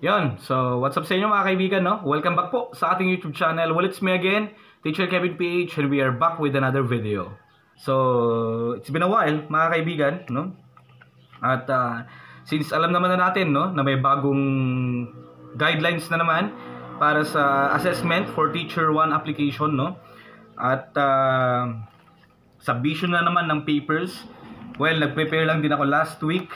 Yon, so what's up sa inyo mga kaibigan, no? Welcome back po sa ating YouTube channel. Well, it's me again, Teacher Kevin PH, and we are back with another video. So, it's been a while mga kaibigan, no? At since alam naman na natin, no, na may bagong guidelines na naman para sa assessment for Teacher 1 application, no? At submission na naman ng papers. Well, nag-prepare lang din ako last week.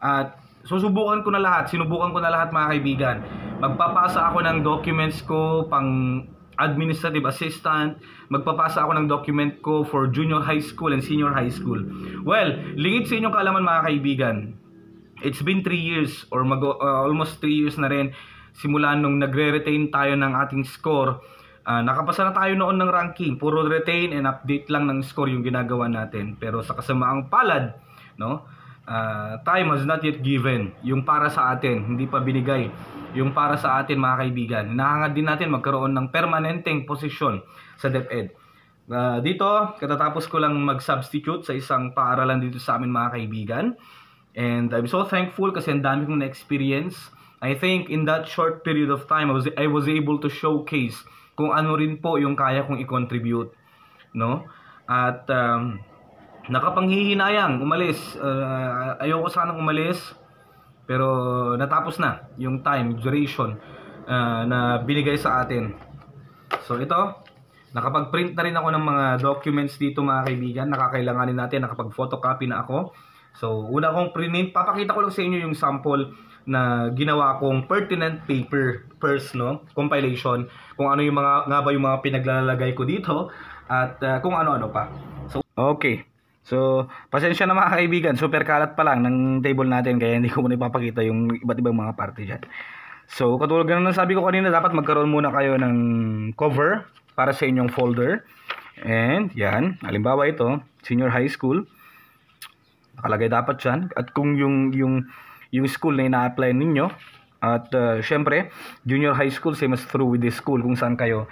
At sinubukan ko na lahat mga kaibigan. Magpapasa ako ng documents ko pang administrative assistant, magpapasa ako ng document ko for junior high school and senior high school. Well, lingid sa inyong kaalaman mga kaibigan. It's been 3 years or almost 3 years na rin simula nung nagre-retain tayo ng ating score. Nakapasa na tayo noon ng ranking, puro retain and update lang ng score yung ginagawa natin. Pero sa kasamaang palad, no? Time has not yet given. Yung para sa atin, hindi pa binigay. Yung para sa atin mga kaibigan. Hinahangad din natin magkaroon ng permanenteng posisyon sa DepEd. Dito, katatapos ko lang mag-substitute sa isang paaralan dito sa amin mga kaibigan. And I'm so thankful kasi ang dami kong na-experience. I think in that short period of time, I was able to showcase kung ano rin po yung kaya kong i-contribute. No? At nakapanghihinayang umalis. Ayoko sanang umalis, pero natapos na yung time, duration na binigay sa atin. So ito, nakapag-print na rin ako ng mga documents dito mga kaibigan. Nakakailanganin natin, nakapag-photocopy na ako. So una kong print, papakita ko lang sa inyo yung sample na ginawa kong pertinent paper first, no? Compilation, kung ano yung mga nga ba yung mga pinaglalagay ko dito at kung ano-ano pa. So okay. So, pasensya na mga kaibigan, super kalat pa lang ng table natin kaya hindi ko muna ipapakita yung iba't ibang mga parte dyan. So, katulad ng sabi ko kanina, dapat magkaroon muna kayo ng cover para sa inyong folder. And, yan, halimbawa ito, senior high school. Nakalagay dapat dyan. At kung yung school na ina-apply ninyo, at syempre, junior high school, same as through with this school kung saan kayo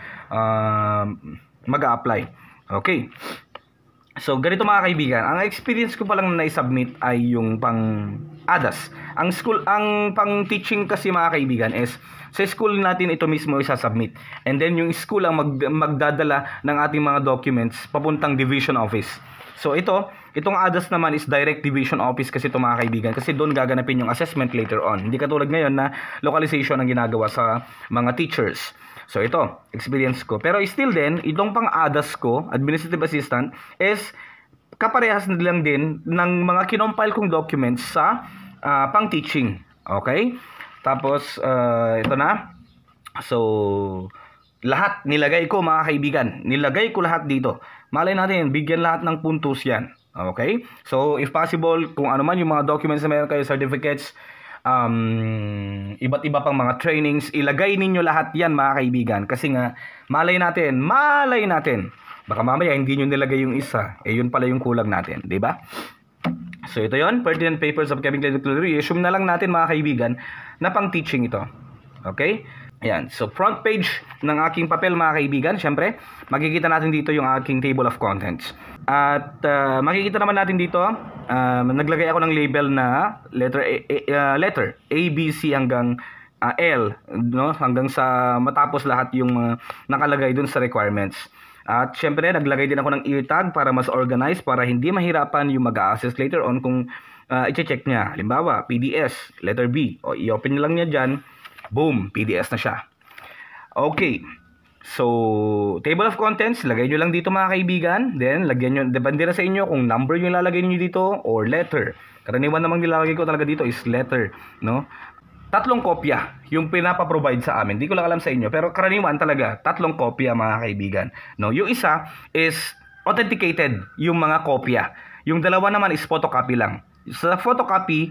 mag-a-apply. Okay. So, ganito mga kaibigan, ang experience ko pa lang na i-submit ay yung pang ADAS. Ang pang teaching kasi mga kaibigan is, sa school natin ito mismo isa-submit. And then yung school ang magdadala ng ating mga documents papuntang division office. So, itong ADAS naman is direct division office kasi ito mga kaibigan. Kasi doon gaganapin yung assessment later on. Hindi katulad ngayon na localization ang ginagawa sa mga teachers. So ito, experience ko. Pero still din, itong pang ADAS ko, administrative assistant, is kaparehas na lang din ng mga kinompile kong documents sa pang teaching. Okay? Tapos, ito na. So, lahat nilagay ko mga kaibigan. Nilagay ko lahat dito. Malay natin, bigyan lahat ng puntos yan. Okay? So, if possible, kung ano man yung mga documents na meron kayo, certificates, iba't iba pang mga trainings, ilagay ninyo lahat yan mga kaibigan kasi nga malay natin baka mamaya hindi nyo nilagay yung isa, yun pala yung kulang natin, di ba? So ito yon, pertinent papers of Kevin Declaration. I-assume na lang natin mga kaibigan na pang teaching ito. Okay? Ayan. So front page ng aking papel mga kaibigan, syempre makikita natin dito yung aking table of contents. At makikita naman natin dito, naglagay ako ng label na letter A, B, C hanggang L, no? Hanggang sa matapos lahat yung nakalagay dun sa requirements. At syempre naglagay din ako ng ear tag para mas organized, para hindi mahirapan yung mag-a-access later on kung i-check niya. Halimbawa, PDS, letter B, o i-open lang niya dyan, boom, PDS na siya. Okay. So, table of contents, lagay nyo lang dito mga kaibigan. Then, lagyan nyo, depende na sa inyo kung number yung lalagay nyo dito or letter. Karaniwan namang nilalagay ko talaga dito is letter, no? 3 kopya yung pinapaprovide sa amin. Hindi ko lang alam sa inyo, pero karaniwan talaga 3 kopya mga kaibigan, no? Yung isa is authenticated, yung mga kopya. Yung dalawa naman is photocopy lang. Sa photocopy,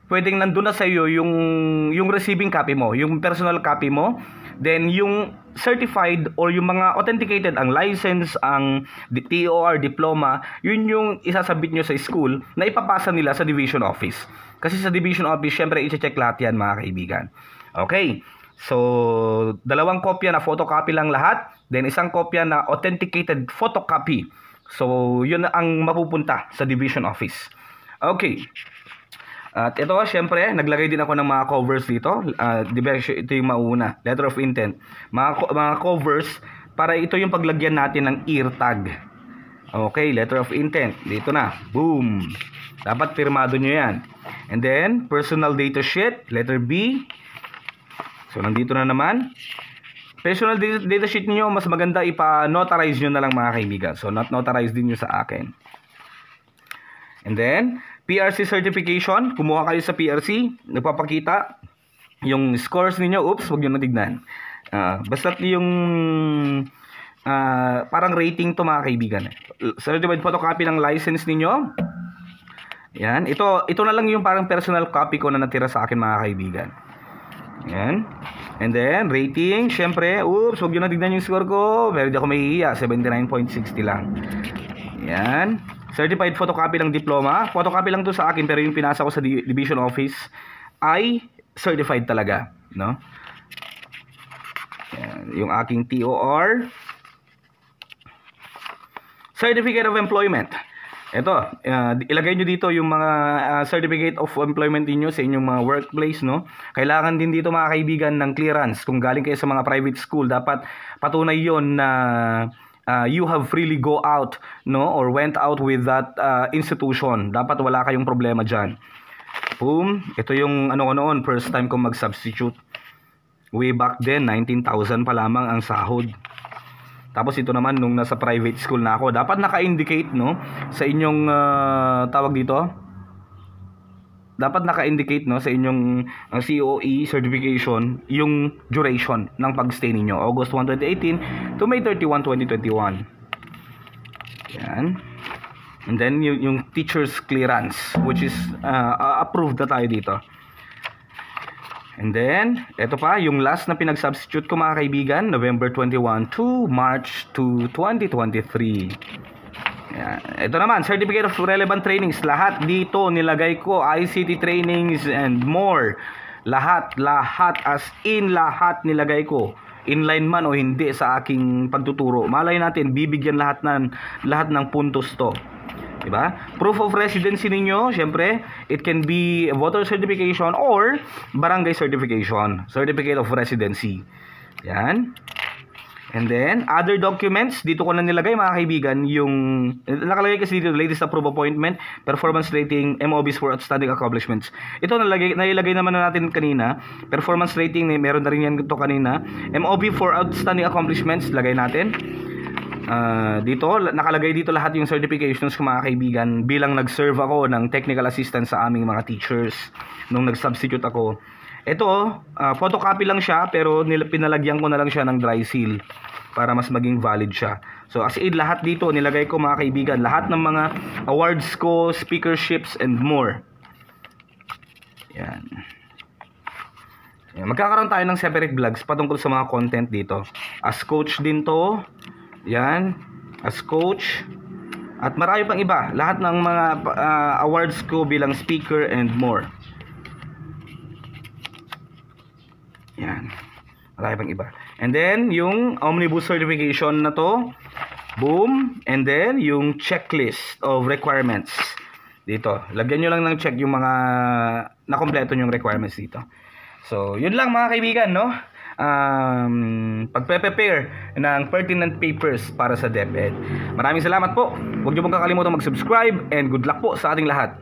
pwedeng nandun na sa iyo yung receiving copy mo, yung personal copy mo. Then yung certified or yung mga authenticated, ang license, ang TOR, diploma, yun yung isasabit nyo sa school na ipapasa nila sa division office. Kasi sa division office, syempre i-check lahat yan mga kaibigan. Okay, so 2 kopya na photocopy lang lahat, then 1 kopya na authenticated photocopy. So yun ang mapupunta sa division office. Okay. At ito, syempre, naglagay din ako ng mga covers dito. Di ba, ito yung mauna, letter of intent. Mga covers, para ito yung paglagyan natin ng ear tag. Okay, letter of intent. Dito na. Boom. Dapat pirmado nyo yan. And then, personal data sheet, letter B. So, nandito na naman. Personal data sheet niyo mas maganda ipa-notarize nyo na lang mga kaibigan. So, not-notarize din nyo sa akin. And then, PRC certification. Kumuha kayo sa PRC. Nagpapakita yung scores ninyo. Oops, huwag nyo natignan. Basta't yung parang rating to mga kaibigan. Certified photocopy ng license ninyo. Yan. Ito na lang yung parang personal copy ko na natira sa akin mga kaibigan. Yan. And then, rating. Syempre, oops, huwag nyo natignan yung score ko. Pero di ako mahihiya. 79.60 lang. Yan. Certified photocopy ng diploma. Photocopy lang to sa akin pero yung pinasa ko sa division office ay certified talaga, no? Yan, yung aking TOR. Certificate of Employment. Ito, ilagay nyo dito yung mga certificate of employment niyo sa inyong mga workplace, no? Kailangan din dito mga kaibigan ng clearance. Kung galing kayo sa mga private school, dapat patunay yon na you have freely go out, no, or went out with that institution. Dapat wala kayong problema dyan. Boom. Ito yung ano ko noon, first time ko mag-substitute. Way back then, 19,000 pa lamang ang sahod. Tapos ito naman nung nasa private school na ako. Dapat naka-indicate, no, sa inyong tawag dito. Dapat naka-indicate, no, sa inyong COE certification yung duration ng pag-stay ninyo. August 1, 2018 to May 31, 2021. Yan. And then yung teacher's clearance, which is approved na tayo dito. And then, eto pa, yung last na pinag-substitute ko mga kaibigan, November 21 to March 2, 2023. Yan. Ito naman, Certificate of Relevant Trainings. Lahat dito nilagay ko, ICT trainings and more. Lahat as in lahat nilagay ko. Inline man o hindi sa aking pagtuturo. Malay natin, bibigyan lahat ng puntos to. Diba? Proof of residency ninyo, syempre, it can be voter certification or barangay certification. Certificate of residency. Yan. And then, other documents, dito ko na nilagay mga kaibigan, yung, nakalagay kasi dito, latest approved appointment, performance rating, MOBs for outstanding accomplishments. Ito nailagay naman na natin kanina, performance rating, meron na rin yan ito kanina. MOB for outstanding accomplishments, lagay natin. Dito, nakalagay dito lahat yung certifications ko mga kaibigan, bilang nag-serve ako ng technical assistance sa aming mga teachers, nung nag-substitute ako. Ito, photocopy lang siya pero pinalagyan ko na lang siya ng dry seal para mas maging valid siya. So as in lahat dito nilagay ko mga kaibigan, lahat ng mga awards ko, speakerships and more. Yan. Magkakaroon tayo ng separate vlogs patungkol sa mga content dito. As coach din to. Yan, as coach. At marami pang iba, lahat ng mga awards ko bilang speaker and more. Yan. Marami pang iba. And then, yung omnibus certification na to. Boom. And then, yung checklist of requirements. Dito. Lagyan nyo lang ng check yung mga nakompleto yung requirements dito. So, yun lang mga kaibigan, no? Pagpe-prepare ng pertinent papers para sa DepEd. Maraming salamat po. Huwag nyo pong kakalimutan mag-subscribe and good luck po sa ating lahat.